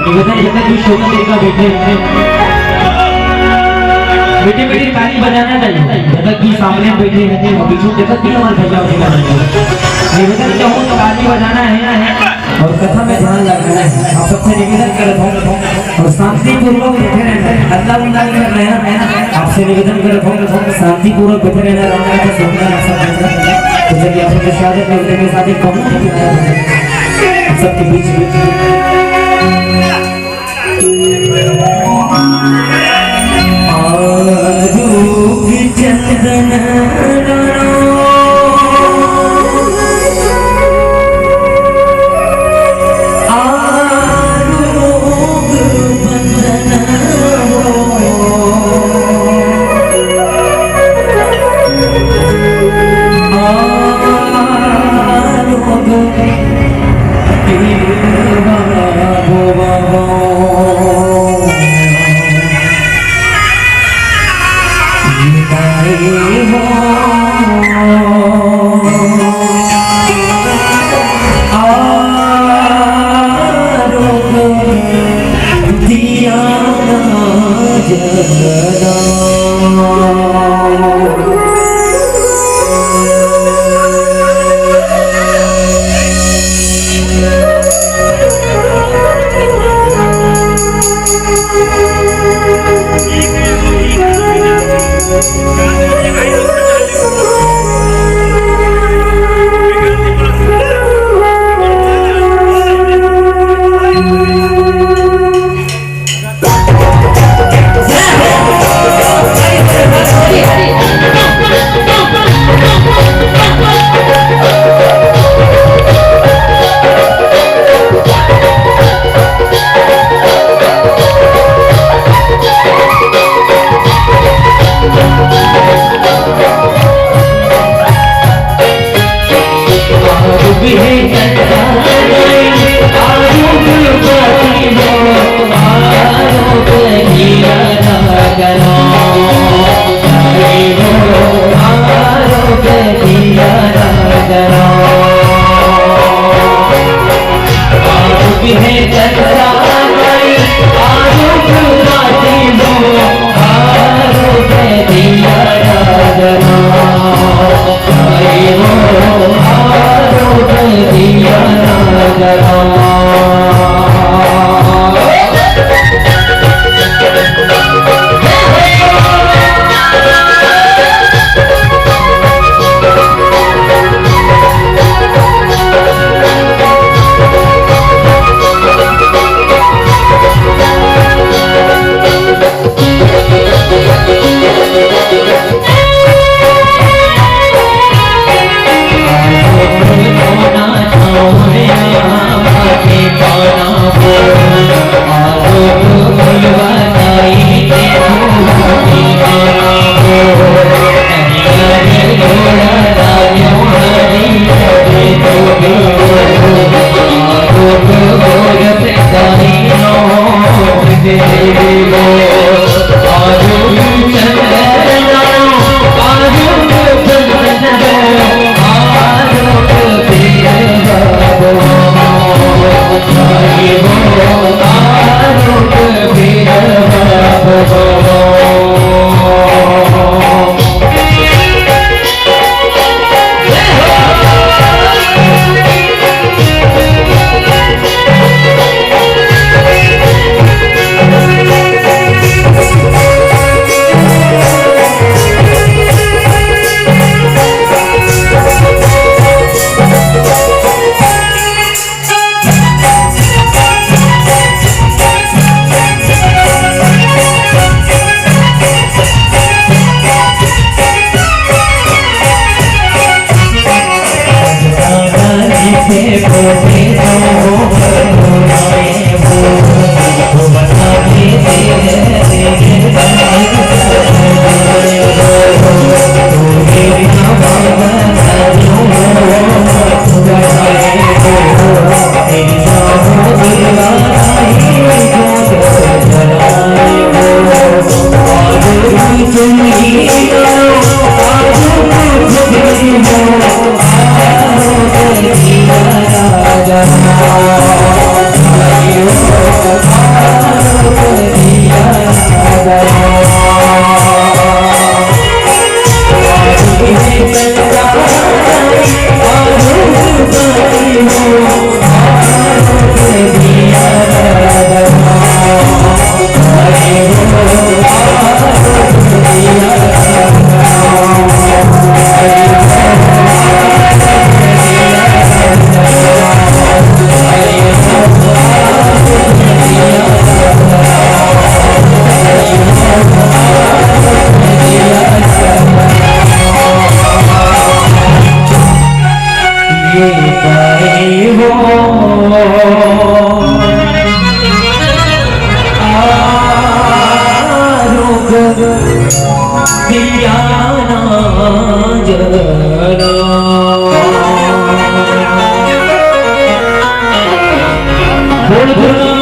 निवेदन है कि शोभा देगा बेटे बेटे बेटे ताली बजाना चाहिए जब कि सामने बैठे रहते हैं पीछे देखो कि हमारे भैया बनेगा निवेदन चाहूँ तो ताली बजाना है और कथा में ध्यान लगाना है। आप सबसे निवेदन करता हूँ और शांतिपूर्वक बैठे रहना है, हल्ला गुल्ला नहीं करना है। आपसे निवेदन करता हूँ शांतिपूर्वक बैठे रहना रामनाथ का सुनना तो चलिए आप सबके स्वागत करते हैं साथ ही सबके बीच आरूप चंदन आरूप बंदन दिव्याना जला बोल